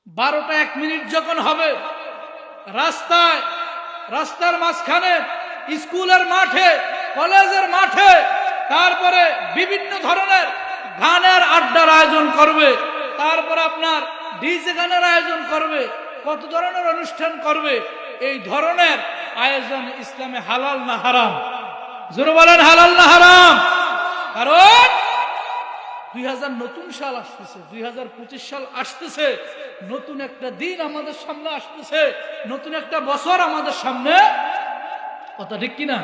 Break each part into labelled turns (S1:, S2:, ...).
S1: 12টা 1 minute যখন হবে, রাস্তায়, রাস্তার মাঝখানে, স্কুলের মাঠে, কলেজের মাঠে, তারপরে বিভিন্ন ধরনের গানের আড্ডার আয়োজন করবে, তারপর আপনার ডিজে গানের আয়োজন করবে, কত ধরনের অনুষ্ঠান করবে। এই ধরনের আয়োজন ইসলামে হালাল না হারাম? জোরে বলেন, হালাল না হারাম? কারণ 2000 নতুন সাল আসতেছে, 2025 সাল আসতেছে, নতুন একটা দিন আমাদের সামনে আসতেছে, নতুন একটা বছর আমাদের সামনে। কথা ঠিক কিনা?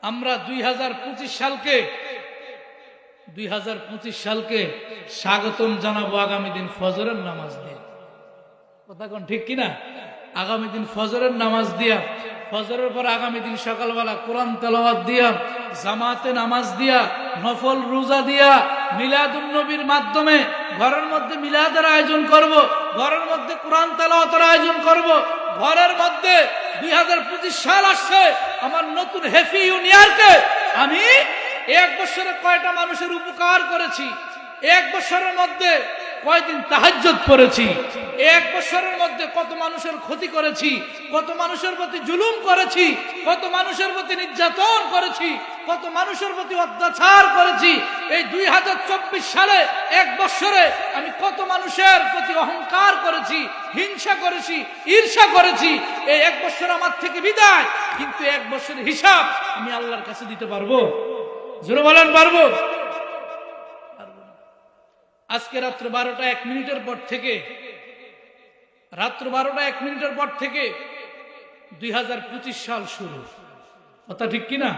S1: আমরা 2025 সালকে স্বাগতম জানাবো আগামী দিন ফজরের নামাজ দিয়ে। কথা কোন ঠিক কিনা? আগামী দিন ফজরের নামাজ দিয়া, ফজরের পর আগামী দিন সকালবেলা কোরআন তেলাওয়াত দিয়া, জামাতে নামাজ দিয়া, নফল রোজা দিয়া, মিলাদুন নবীর মাধ্যমে ঘরের মধ্যে মিলাদের আয়োজন করব, ঘরের মধ্যে কোরআন তেলাওয়াতের আয়োজন করব, ঘরের মধ্যে 2025 সাল আসছে, আমার নতুন হ্যাপি ইউনিয়ারকে আমি এক বছরে কয়টা মানুষের উপকার করেছি, এক বছরের মধ্যে কয়দিন তাহাজ্জুদ পড়েছি, এক বছরের মধ্যে কত মানুষের ক্ষতি করেছি, কত মানুষের প্রতি জুলুম করেছি, কত মানুষের প্রতি নির্যাতন করেছি, কত মানুষের প্রতি অত্যাচার করেছি। এই 2024 সালে এক বছরে আমি কত মানুষের প্রতি অহংকার করেছি, হিংসা করেছি, ঈর্ষা করেছি। এই এক বছর আমার থেকে বিদায়, কিন্তু এক বছরের হিসাব আমি আল্লাহর কাছে দিতে পারবো? জোরে বলেন, পারবো? আজকে রাত্র 12টা 1 মিনিটের পর থেকে, রাত্র 12টা 1 মিনিটের পর থেকে 2025 সাল শুরু। কথা ঠিক কিনা?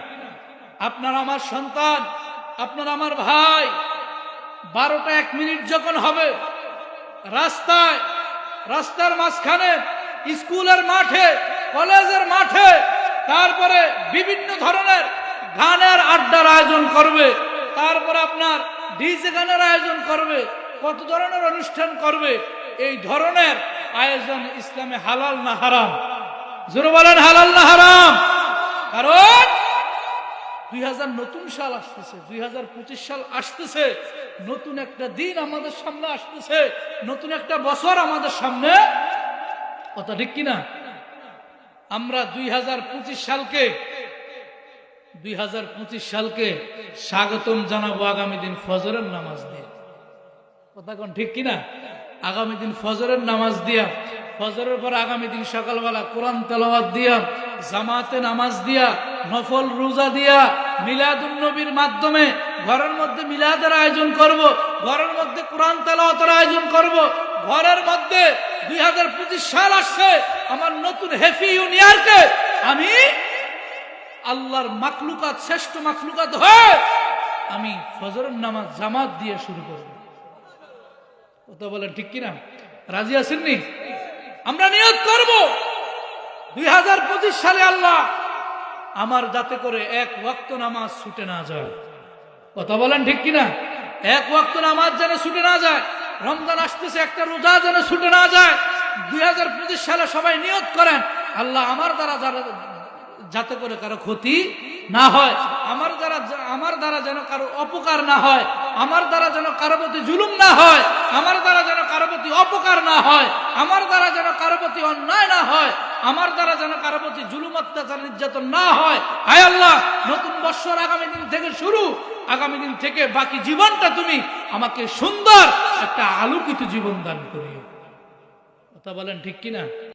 S1: আপনার আমার সন্তান, আপনার আমার ভাই, 12টা 1 মিনিট যখন হবে, রাস্তায়, রাস্তার মাঝখানে, স্কুলের মাঠে, কলেজের মাঠে, তারপরে বিভিন্ন ধরনের গানের আড্ডার আয়োজন করবে, তারপর আপনার ডিজে গানের আয়োজন করবে, কত ধরনের অনুষ্ঠান করবে। এই ধরনের আয়োজন ইসলামে হালাল না হারাম? জোরে বলেন, হালাল না হারাম? কারণ 2000 নতুন সাল আসতেছে, 2025 সাল আসতেছে, নতুন একটা দিন আমাদের সামনে আসতেছে, নতুন একটা বছর আমাদের সামনে। কথা ঠিক কিনা? আমরা 2025 সালকে স্বাগতম জানাবো আগামী দিন ফজরের নামাজ দিয়ে। কথা কোন ঠিক কিনা? আগামী দিন ফজরের নামাজ দিয়া, ফজরের পর আগামী দিন সকালবেলা কোরআন তেলাওয়াত দিয়া, জামাতে নামাজ দিয়া, নফল রোজা দিয়া, মিলাদুন নবীর মাধ্যমে ঘরের মধ্যে মিলাদের আয়োজন করব, ঘরের মধ্যে কোরআন তেলাওয়াতের আয়োজন করব, ঘরের মধ্যে 2025 সাল আসছে, আমার নতুন হ্যাপি ইউনিয়ারকে আমি আল্লাহর মাখলুকাত, শ্রেষ্ঠ মাখলুকাত হয়ে আমি ফজরের নামাজ জামাত দিয়ে শুরু করব। কথা বলেন ঠিক কিনা? রাজি আছেন নি? আমরা নিয়ত করব 2025 সালে আল্লাহ আমার যাতে করে এক ওয়াক্ত নামাজ ছুটে না যায়। কথা বলেন ঠিক কিনা? এক ওয়াক্ত নামাজ যেন ছুটে না যায়। রমজান আসতেছে, একটা রোজা যেন ছুটে না যায়। 2025 সালে সবাই নিয়ত করেন, আল্লাহ আমার দ্বারা যাতে করে কারো ক্ষতি না হয়, আমার দ্বারা যেন কারো অপকার না হয়, আমার দ্বারা যেন কারো প্রতি জুলুম না হয়, আমার দ্বারা যেন কারো প্রতি অপকার না হয়, আমার দ্বারা যেন কারো প্রতি অন্যায় না হয়, আমার দ্বারা যেন কারো প্রতি জুলুম অত্যাচার নির্যাতন না হয়। আয় আল্লাহ, নতুন বৎসর আগামী দিন থেকে শুরু, আগামী দিন থেকে বাকি জীবনটা তুমি আমাকে সুন্দর একটা আলোকিত জীবন দান করিও। কথা বলেন ঠিক কিনা?